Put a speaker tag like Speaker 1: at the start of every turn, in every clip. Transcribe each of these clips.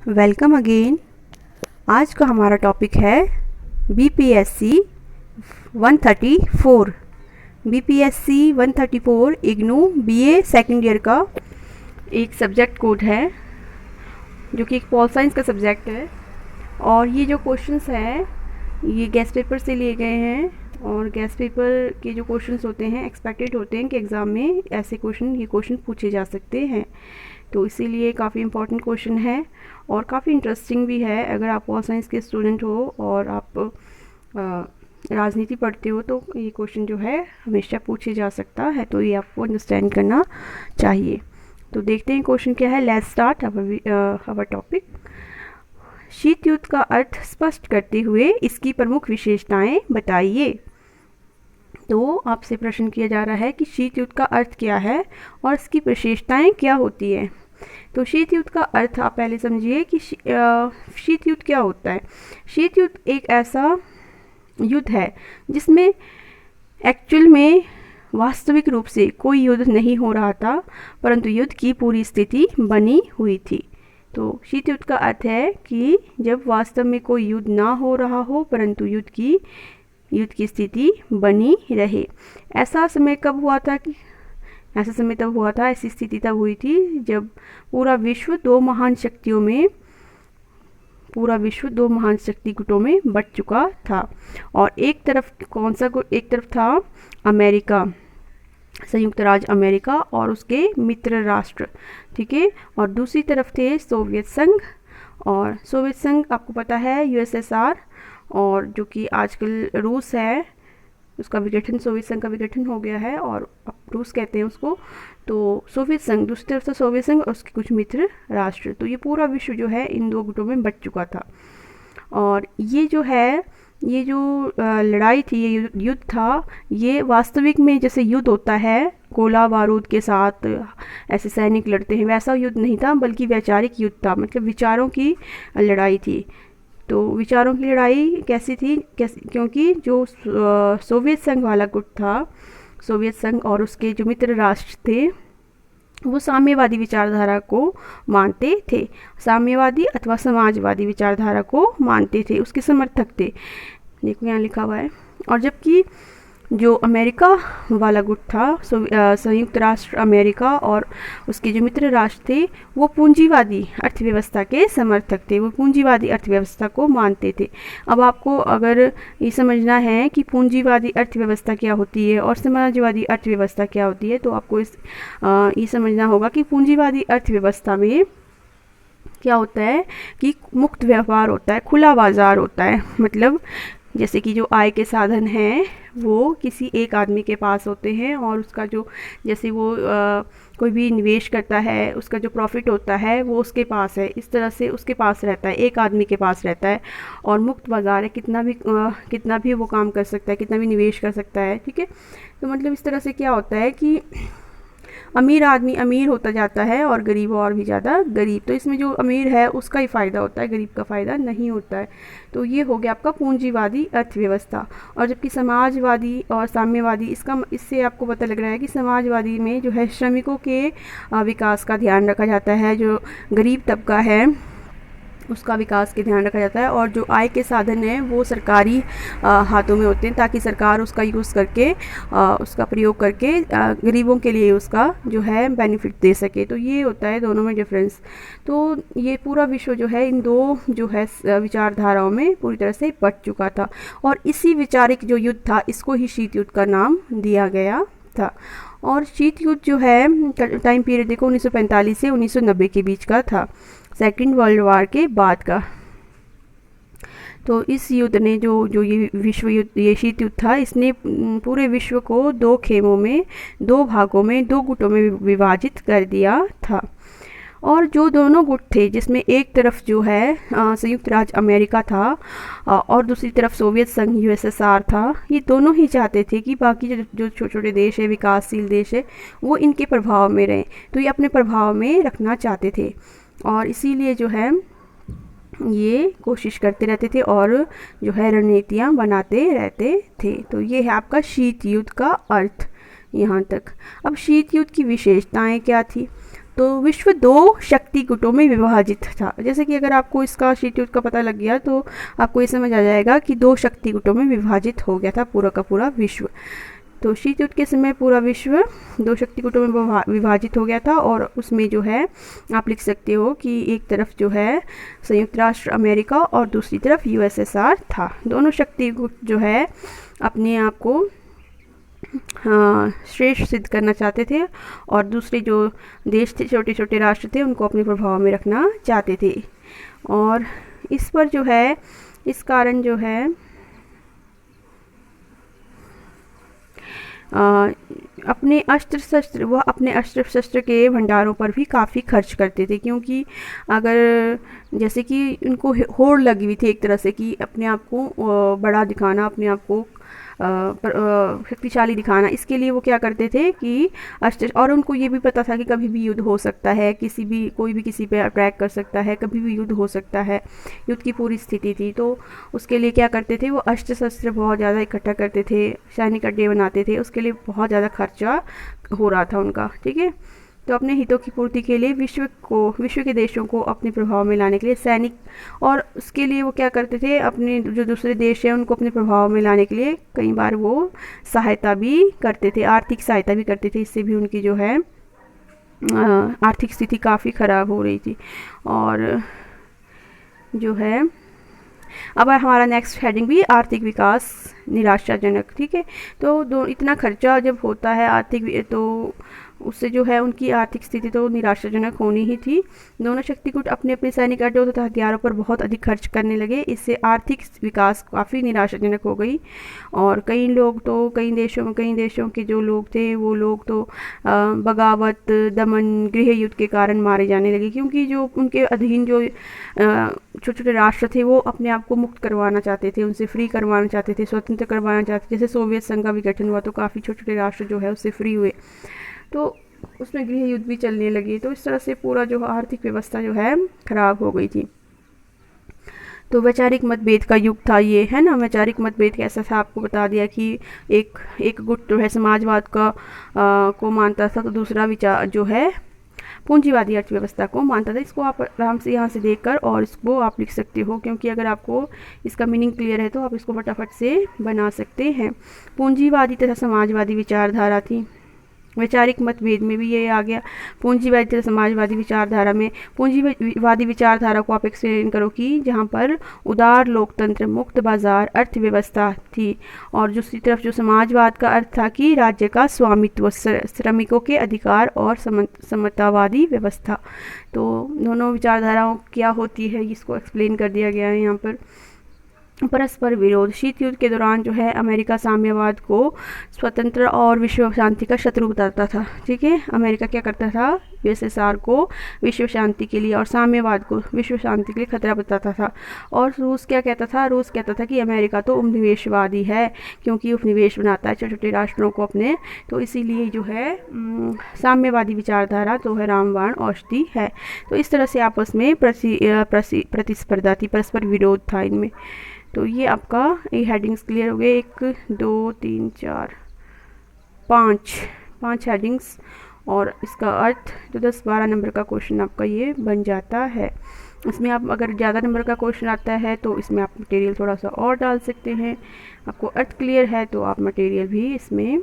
Speaker 1: Welcome again. आज का हमारा टॉपिक है BPSC 134। BPSC 134 IGNOU BA second year का एक सब्जेक्ट कोड है जो कि एक पॉल साइंस का सब्जेक्ट है। और ये जो क्वेश्चंस हैं ये गेस्ट पेपर से लिए गए हैं और गेस्ट पेपर के जो क्वेश्चंस होते हैं एक्सपेक्टेड होते हैं कि एग्ज़ाम में ऐसे क्वेश्चन पूछे जा सकते हैं। तो इसीलिए काफ़ी इम्पोर्टेंट क्वेश्चन है और काफ़ी इंटरेस्टिंग भी है। अगर आप पॉल साइंस के स्टूडेंट हो और आप राजनीति पढ़ते हो तो ये क्वेश्चन जो है हमेशा पूछे जा सकता है, तो ये आपको अंडरस्टैंड करना चाहिए। तो देखते हैं क्वेश्चन क्या है। Let's start our topic. शीत युद्ध का अर्थ स्पष्ट करते हुए इसकी प्रमुख विशेषताएं बताइए। तो आपसे प्रश्न किया जा रहा है कि शीत युद्ध का अर्थ क्या है और इसकी विशेषताएं क्या होती है। तो शीत युद्ध का अर्थ आप पहले समझिए कि शीत युद्ध क्या होता है। शीत युद्ध एक ऐसा युद्ध है जिसमें एक्चुअल में वास्तविक रूप से कोई युद्ध नहीं हो रहा था, परंतु युद्ध की पूरी स्थिति बनी हुई थी। तो शीत युद्ध का अर्थ है कि जब वास्तव में कोई युद्ध ना हो रहा हो परंतु युद्ध की स्थिति बनी रहे। ऐसा समय कब हुआ था कि ऐसी स्थिति तब हुई थी जब पूरा विश्व दो महान शक्ति गुटों में बंट चुका था। और एक तरफ था अमेरिका, संयुक्त राज्य अमेरिका और उसके मित्र राष्ट्र, ठीक है। और दूसरी तरफ थे सोवियत संघ, और सोवियत संघ आपको पता है USSR, और जो कि आजकल रूस है उसका विघटन, सोवियत संघ का विघटन हो गया है और अब रूस कहते हैं उसको। तो सोवियत संघ, दूसरी तरफ था सोवियत संघ और उसके कुछ मित्र राष्ट्र। तो ये पूरा विश्व जो है इन दो गुटों में बंट चुका था। और ये जो लड़ाई थी, ये युद्ध था, ये वास्तविक में जैसे युद्ध होता है गोला बारूद के साथ ऐसे सैनिक लड़ते हैं, वैसा युद्ध नहीं था, बल्कि वैचारिक युद्ध था, मतलब विचारों की लड़ाई थी। तो विचारों की लड़ाई कैसी थी? क्योंकि जो सोवियत संघ वाला गुट था, सोवियत संघ और उसके जो मित्र राष्ट्र थे वो साम्यवादी विचारधारा को मानते थे, साम्यवादी अथवा समाजवादी विचारधारा को मानते थे, उसके समर्थक थे। देखो यहाँ लिखा हुआ है। और जबकि जो अमेरिका वाला गुट था, संयुक्त राष्ट्र अमेरिका और उसके जो मित्र राष्ट्र थे वो पूंजीवादी अर्थव्यवस्था के समर्थक थे, वो पूंजीवादी अर्थव्यवस्था को मानते थे। अब आपको अगर ये समझना है कि पूंजीवादी अर्थव्यवस्था क्या होती है और समाजवादी अर्थव्यवस्था क्या होती है, तो आपको ये समझना होगा कि पूंजीवादी अर्थव्यवस्था में क्या होता है कि मुक्त व्यापार होता है, खुला बाजार होता है। मतलब जैसे कि जो आय के साधन हैं वो किसी एक आदमी के पास होते हैं और उसका जो जैसे वो कोई भी निवेश करता है उसका जो प्रॉफिट होता है वो उसके पास है, इस तरह से उसके पास रहता है, एक आदमी के पास रहता है। और मुक्त बाज़ार है, कितना भी वो काम कर सकता है, कितना भी निवेश कर सकता है, ठीक है। तो मतलब इस तरह से क्या होता है कि अमीर आदमी अमीर होता जाता है और गरीब और भी ज़्यादा गरीब। तो इसमें जो अमीर है उसका ही फ़ायदा होता है, गरीब का फ़ायदा नहीं होता है। तो ये हो गया आपका पूंजीवादी अर्थव्यवस्था। और जबकि समाजवादी और साम्यवादी, इससे आपको पता लग रहा है कि समाजवादी में जो है श्रमिकों के विकास का ध्यान रखा जाता है, जो गरीब तबका है उसका विकास के ध्यान रखा जाता है, और जो आय के साधन हैं वो सरकारी हाथों में होते हैं ताकि सरकार उसका यूज़ करके उसका प्रयोग करके गरीबों के लिए उसका जो है बेनिफिट दे सके। तो ये होता है दोनों में डिफरेंस। तो ये पूरा विश्व जो है इन दो जो है विचारधाराओं में पूरी तरह से बंट चुका था, और इसी विचारिक जो युद्ध था इसको ही शीत युद्ध का नाम दिया गया था। और शीत युद्ध जो है टाइम पीरियड देखो 1945 से 1990 के बीच का था, सेकेंड वर्ल्ड वार के बाद का। तो इस युद्ध ने जो ये विश्व युद्ध, ये शीत युद्ध था, इसने पूरे विश्व को दो खेमों में, दो भागों में, दो गुटों में विभाजित कर दिया था। और जो दोनों गुट थे जिसमें एक तरफ जो है संयुक्त राज्य अमेरिका था और दूसरी तरफ सोवियत संघ USSR था, ये दोनों ही चाहते थे कि बाकी जो छोटे छोटे देश है, विकासशील देश है, वो इनके प्रभाव में रहें। तो ये अपने प्रभाव में रखना चाहते थे और इसीलिए जो है ये कोशिश करते रहते थे और जो है रणनीतियाँ बनाते रहते थे। तो ये है आपका शीत युद्ध का अर्थ यहाँ तक। अब शीत युद्ध की विशेषताएं क्या थी? तो विश्व दो शक्ति गुटों में विभाजित था। जैसे कि अगर आपको इसका शीत युद्ध का पता लग गया तो आपको ये समझ आ जाएगा कि दो शक्ति गुटों में विभाजित हो गया था पूरा का पूरा विश्व। तो शीत युद्ध के समय पूरा विश्व दो शक्ति गुटों में विभाजित हो गया था, और उसमें जो है आप लिख सकते हो कि एक तरफ जो है संयुक्त राष्ट्र अमेरिका और दूसरी तरफ यूएसएसआर था। दोनों शक्ति गुट जो है अपने आप को हाँ श्रेष्ठ सिद्ध करना चाहते थे, और दूसरे जो देश थे, छोटे छोटे राष्ट्र थे, उनको अपने प्रभाव में रखना चाहते थे। और इस पर जो है इस कारण जो है अपने अस्त्र शस्त्र के भंडारों पर भी काफ़ी खर्च करते थे, क्योंकि अगर जैसे कि उनको होड़ लगी हुई थी एक तरह से कि अपने आप को बड़ा दिखाना, अपने आप को शक्तिशाली दिखाना। इसके लिए वो क्या करते थे कि अस्त्र, और उनको ये भी पता था कि कभी भी युद्ध हो सकता है, कोई भी किसी पे अटैक कर सकता है, कभी भी युद्ध हो सकता है, युद्ध की पूरी स्थिति थी। तो उसके लिए क्या करते थे, वो अस्त्र शस्त्र बहुत ज़्यादा इकट्ठा करते थे, सैनिक अड्डे बनाते थे, उसके लिए बहुत ज़्यादा खर्चा हो रहा था उनका। ठीक है, तो अपने हितों की पूर्ति के लिए विश्व के देशों को अपने प्रभाव में लाने के लिए सैनिक, और उसके लिए वो क्या करते थे, अपने जो दूसरे देश हैं उनको अपने प्रभाव में लाने के लिए कई बार वो सहायता भी करते थे, आर्थिक सहायता भी करते थे। इससे भी उनकी जो है आर्थिक स्थिति काफ़ी ख़राब हो रही थी। और जो है अब हमारा नेक्स्ट हेडिंग भी आर्थिक विकास निराशाजनक। ठीक है, तो इतना खर्चा जब होता है आर्थिक, तो उससे जो है उनकी आर्थिक स्थिति तो निराशाजनक होनी ही थी। दोनों शक्ति गुट अपने अपने सैनिक अड्डों तथा हथियारों पर बहुत अधिक खर्च करने लगे। इससे आर्थिक विकास काफ़ी निराशाजनक हो गई, और कई देशों के जो लोग थे वो लोग तो बगावत, दमन, गृह युद्ध के कारण मारे जाने लगे, क्योंकि जो उनके अधीन जो छोटे छोटे राष्ट्र थे वो अपने आप को मुक्त करवाना चाहते थे, उनसे फ्री करवाना चाहते थे, स्वतंत्र करवाना चाहते थे। जैसे सोवियत संघ का भी गठन हुआ तो काफ़ी छोटे छोटे राष्ट्र जो है उससे फ्री हुए, तो उसमें गृह युद्ध भी चलने लगी। तो इस तरह से पूरा जो आर्थिक व्यवस्था जो है खराब हो गई थी। तो वैचारिक मतभेद का युग था ये, है ना। वैचारिक मतभेद कैसा था आपको बता दिया कि एक गुट जो है समाजवाद को मानता था, तो दूसरा विचार जो है पूंजीवादी अर्थव्यवस्था को मानता था। इसको आप आराम से यहाँ से देखकर और इसको आप लिख सकते हो, क्योंकि अगर आपको इसका मीनिंग क्लियर है तो आप इसको फटाफट से बना सकते हैं। पूंजीवादी तथा समाजवादी विचारधारा थी। वैचारिक मतभेद में भी ये आ गया। पूंजीवादी तथा समाजवादी विचारधारा में पूंजीवादी विचारधारा को आप एक्सप्लेन करो कि जहाँ पर उदार लोकतंत्र, मुक्त बाजार अर्थव्यवस्था थी, और दूसरी तरफ जो समाजवाद का अर्थ था कि राज्य का स्वामित्व, श्रमिकों के अधिकार और समतावादी व्यवस्था। तो दोनों विचारधाराओं क्या होती है इसको एक्सप्लेन कर दिया गया है यहाँ पर। परस्पर विरोध। शीत युद्ध के दौरान जो है अमेरिका साम्यवाद को स्वतंत्र और विश्व शांति का शत्रु बताता था। ठीक है, अमेरिका क्या करता था, यूएसएसआर को विश्व शांति के लिए और साम्यवाद को विश्व शांति के लिए खतरा बताता था। और रूस क्या कहता था, रूस कहता था कि अमेरिका तो उपनिवेशवादी है, क्योंकि उपनिवेश बनाता है छोटे छोटे राष्ट्रों को अपने, तो इसीलिए जो है साम्यवादी विचारधारा तो है रामबाण औषधि है। तो इस तरह से आपस में प्रतिस्पर्धा थी, परस्पर विरोध था इनमें। तो ये आपका ये हेडिंग्स क्लियर हो गए, 1 2 3 4 5 हेडिंग्स, और इसका अर्थ तो 10-12 नंबर का क्वेश्चन आपका ये बन जाता है। इसमें आप अगर ज़्यादा नंबर का क्वेश्चन आता है तो इसमें आप मटेरियल थोड़ा सा और डाल सकते हैं। आपको अर्थ क्लियर है तो आप मटेरियल भी इसमें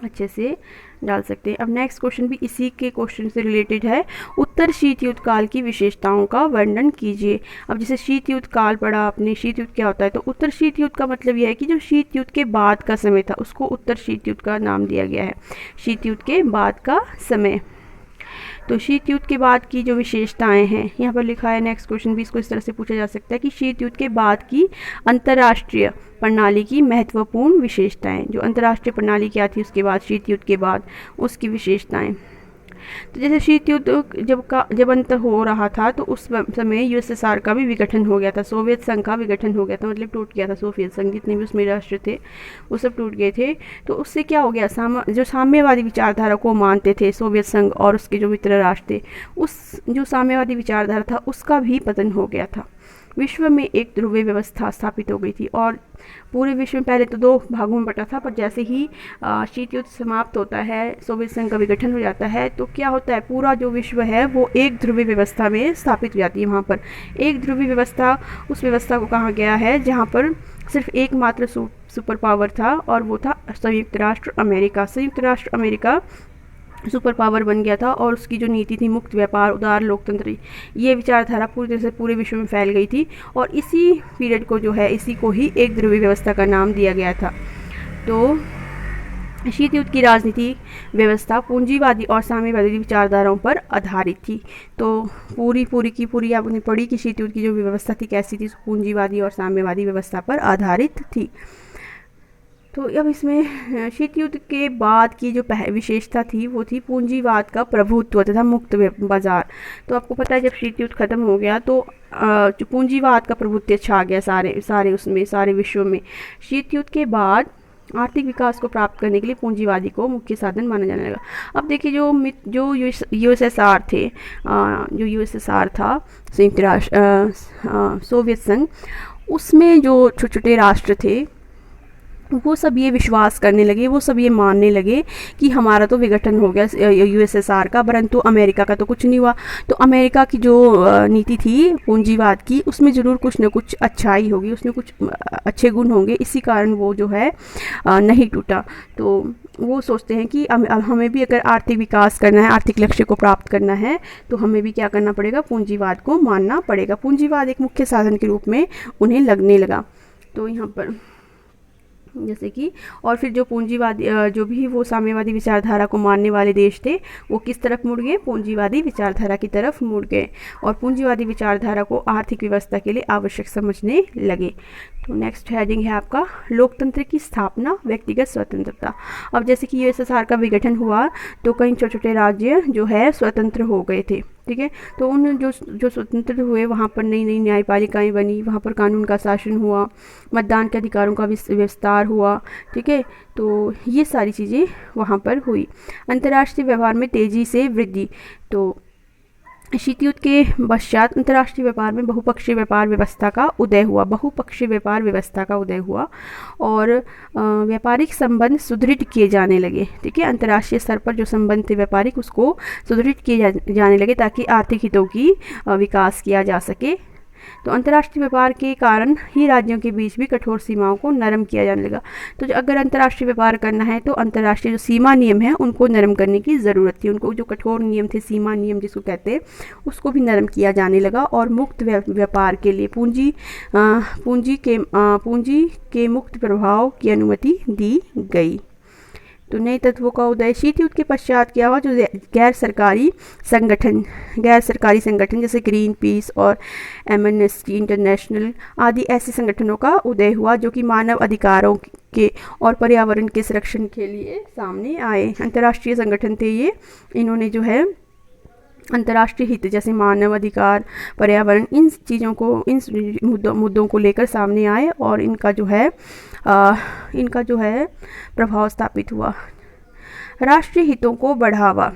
Speaker 1: अच्छे से डाल सकते हैं। अब नेक्स्ट क्वेश्चन भी इसी के क्वेश्चन से रिलेटेड है। उत्तर शीत युद्ध काल की विशेषताओं का वर्णन कीजिए। अब जैसे शीत युद्ध काल पढ़ा आपने, शीत युद्ध क्या होता है, तो उत्तर शीत युद्ध का मतलब यह है कि जो शीत युद्ध के बाद का समय था उसको उत्तर शीत युद्ध का नाम दिया गया है, शीत युद्ध के बाद का समय। तो शीत युद्ध के बाद की जो विशेषताएं हैं यहाँ पर लिखा है। नेक्स्ट क्वेश्चन भी इसको इस तरह से पूछा जा सकता है कि शीत युद्ध के बाद की अंतर्राष्ट्रीय प्रणाली की महत्वपूर्ण विशेषताएं। जो अंतर्राष्ट्रीय प्रणाली क्या थी उसके बाद, शीत युद्ध के बाद, उसकी विशेषताएं। तो जैसे शीत युद्ध जब अंत हो रहा था तो उस समय यूएसएसआर का भी विघटन हो गया था, सोवियत संघ का विघटन हो गया था, मतलब टूट गया था सोवियत संघ, जितने भी उसमें राष्ट्र थे वो सब टूट गए थे। तो उससे क्या हो गया, जो साम्यवादी विचारधारा को मानते थे सोवियत संघ और उसके जो मित्र राष्ट्र थे, उस जो साम्यवादी विचारधारा था उसका भी पतन हो गया था। विश्व में एक ध्रुवीय व्यवस्था स्थापित हो गई थी। और पूरे विश्व में पहले तो 2 भागों में बटा था, पर जैसे ही शीत युद्ध समाप्त होता है, सोवियत संघ का विघटन हो जाता है, तो क्या होता है, पूरा जो विश्व है वो एक ध्रुवीय व्यवस्था में स्थापित हो जाती है। वहाँ पर एक ध्रुवीय व्यवस्था, उस व्यवस्था को कहा गया है जहाँ पर सिर्फ एकमात्र सुपर पावर था, और वो था संयुक्त राष्ट्र अमेरिका। संयुक्त राष्ट्र अमेरिका सुपर पावर बन गया था, और उसकी जो नीति थी मुक्त व्यापार, उदार लोकतंत्र, ये विचारधारा पूरी तरह से पूरे विश्व में फैल गई थी। और इसी पीरियड को जो है, इसी को ही एक ध्रुवीय व्यवस्था का नाम दिया गया था। तो शीत युद्ध की राजनीतिक व्यवस्था पूंजीवादी और साम्यवादी विचारधाराओं पर आधारित थी। तो पूरी की पूरी आपने पढ़ी कि शीत युद्ध की जो व्यवस्था थी कैसी थी, पूंजीवादी और साम्यवादी व्यवस्था पर आधारित थी। तो अब इसमें शीत युद्ध के बाद की जो विशेषता थी वो थी पूंजीवाद का प्रभुत्व तथा मुक्त बाजार। तो आपको पता है जब शीत युद्ध खत्म हो गया तो जो पूंजीवाद का प्रभुत्व छा गया सारे विश्व में। शीत युद्ध के बाद आर्थिक विकास को प्राप्त करने के लिए पूंजीवादी को मुख्य साधन माना जाने लगा। अब देखिए जो यूएसएसआर थे, जो यूएसएसआर था संयुक्त राष्ट्र सोवियत संघ, उसमें जो छोटे छोटे राष्ट्र थे वो सब ये विश्वास करने लगे, वो सब ये मानने लगे कि हमारा तो विघटन हो गया यूएसएसआर का, परंतु अमेरिका का तो कुछ नहीं हुआ। तो अमेरिका की जो नीति थी पूंजीवाद की, उसमें ज़रूर कुछ न कुछ अच्छाई होगी, उसमें कुछ अच्छे गुण होंगे, इसी कारण वो जो है नहीं टूटा। तो वो सोचते हैं कि हमें भी अगर आर्थिक विकास करना है, आर्थिक लक्ष्य को प्राप्त करना है, तो हमें भी क्या करना पड़ेगा, पूंजीवाद को मानना पड़ेगा। पूंजीवाद एक मुख्य साधन के रूप में उन्हें लगने लगा। तो यहाँ पर जैसे कि और फिर जो पूंजीवादी जो भी वो साम्यवादी विचारधारा को मानने वाले देश थे, वो किस तरफ मुड़ गए, पूंजीवादी विचारधारा की तरफ मुड़ गए, और पूंजीवादी विचारधारा को आर्थिक व्यवस्था के लिए आवश्यक समझने लगे। तो नेक्स्ट हेडिंग है आपका लोकतंत्र की स्थापना, व्यक्तिगत स्वतंत्रता। अब जैसे कि यूएसएसआर का विघटन हुआ तो कई छोटे छोटे राज्य जो है स्वतंत्र हो गए थे, ठीक है। तो उन जो स्वतंत्र हुए वहाँ पर नई नई न्यायपालिकाएं बनी, वहाँ पर कानून का शासन हुआ, मतदान के अधिकारों का विस्तार हुआ, ठीक है। तो ये सारी चीज़ें वहाँ पर हुई। अंतर्राष्ट्रीय व्यवहार में तेज़ी से वृद्धि। तो शीत युद्ध के पश्चात अंतर्राष्ट्रीय व्यापार में बहुपक्षीय व्यापार व्यवस्था का उदय हुआ, बहुपक्षीय व्यापार व्यवस्था का उदय हुआ, और व्यापारिक संबंध सुदृढ़ किए जाने लगे, ठीक है। अंतर्राष्ट्रीय स्तर पर जो संबंध थे व्यापारिक, उसको सुदृढ़ किए जाने लगे ताकि आर्थिक हितों की विकास किया जा सके। तो अंतर्राष्ट्रीय व्यापार के कारण ही राज्यों के बीच भी कठोर सीमाओं को नरम किया जाने लगा। तो अगर अंतर्राष्ट्रीय व्यापार करना है तो अंतर्राष्ट्रीय जो सीमा नियम है उनको नरम करने की ज़रूरत थी। उनको जो कठोर नियम थे, सीमा नियम जिसको कहते हैं, उसको भी नरम किया जाने लगा, और मुक्त व्यापार के लिए पूंजी के मुक्त प्रभाव की अनुमति दी गई। तो नए तत्वों का उदय। शीत युद्ध के पश्चात क्या हुआ, जो गैर सरकारी संगठन जैसे ग्रीन पीस और एमनेस्टी इंटरनेशनल आदि ऐसे संगठनों का उदय हुआ जो कि मानव अधिकारों के और पर्यावरण के संरक्षण के लिए सामने आए। अंतर्राष्ट्रीय संगठन थे ये, इन्होंने जो है अंतर्राष्ट्रीय हित जैसे मानव अधिकार, पर्यावरण, इन चीज़ों को, इन मुद्दों को लेकर सामने आए, और इनका जो है प्रभाव स्थापित हुआ। राष्ट्रीय हितों को बढ़ावा।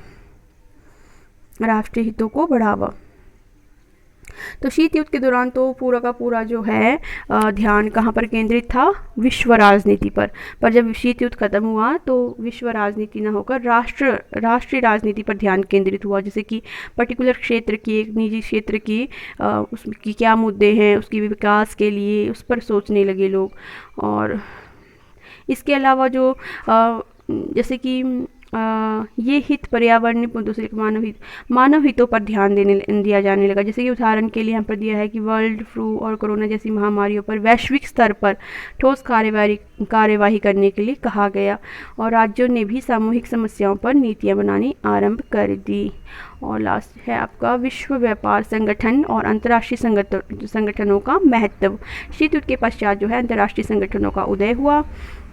Speaker 1: तो शीत युद्ध के दौरान तो पूरा का पूरा जो है ध्यान कहाँ पर केंद्रित था, विश्व राजनीति पर जब शीत युद्ध खत्म हुआ तो विश्व राजनीति न होकर राष्ट्रीय राजनीति पर ध्यान केंद्रित हुआ। जैसे कि पर्टिकुलर क्षेत्र की, एक निजी क्षेत्र की उसकी क्या मुद्दे हैं, उसके विकास के लिए उस पर सोचने लगे लोग। और इसके अलावा जो जैसे कि ये हित पर्यावरणीय मुद्दों से मानव हितों पर ध्यान दिया जाने लगा। जैसे कि उदाहरण के लिए यहाँ पर दिया है कि वर्ल्ड फ्लू और कोरोना जैसी महामारियों पर वैश्विक स्तर पर ठोस कार्यवाही करने के लिए कहा गया, और राज्यों ने भी सामूहिक समस्याओं पर नीतियाँ बनानी आरंभ कर दी। और लास्ट है आपका विश्व व्यापार संगठन और अंतर्राष्ट्रीय संगठनों का महत्व। शीत युद्ध के पश्चात जो है अंतर्राष्ट्रीय संगठनों का उदय हुआ,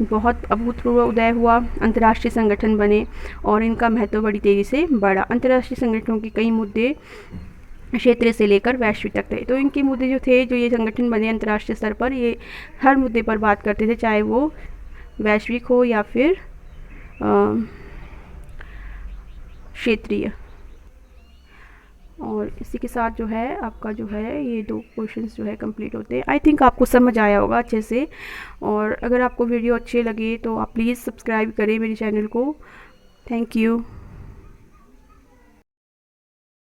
Speaker 1: बहुत अभूतपूर्व उदय हुआ, अंतर्राष्ट्रीय संगठन बने और इनका महत्व बड़ी तेज़ी से बढ़ा। अंतर्राष्ट्रीय संगठनों के कई मुद्दे क्षेत्र से लेकर वैश्विक तक थे। तो इनके मुद्दे जो थे, जो ये संगठन बने अंतर्राष्ट्रीय स्तर पर, ये हर मुद्दे पर बात करते थे, चाहे वो वैश्विक हो या फिर क्षेत्रीय। और इसी के साथ जो है आपका जो है ये 2 क्वेश्चंस जो है कंप्लीट होते हैं। आई थिंक आपको समझ आया होगा अच्छे से। और अगर आपको वीडियो अच्छे लगे तो आप प्लीज़ सब्सक्राइब करें मेरे चैनल को। Thank you.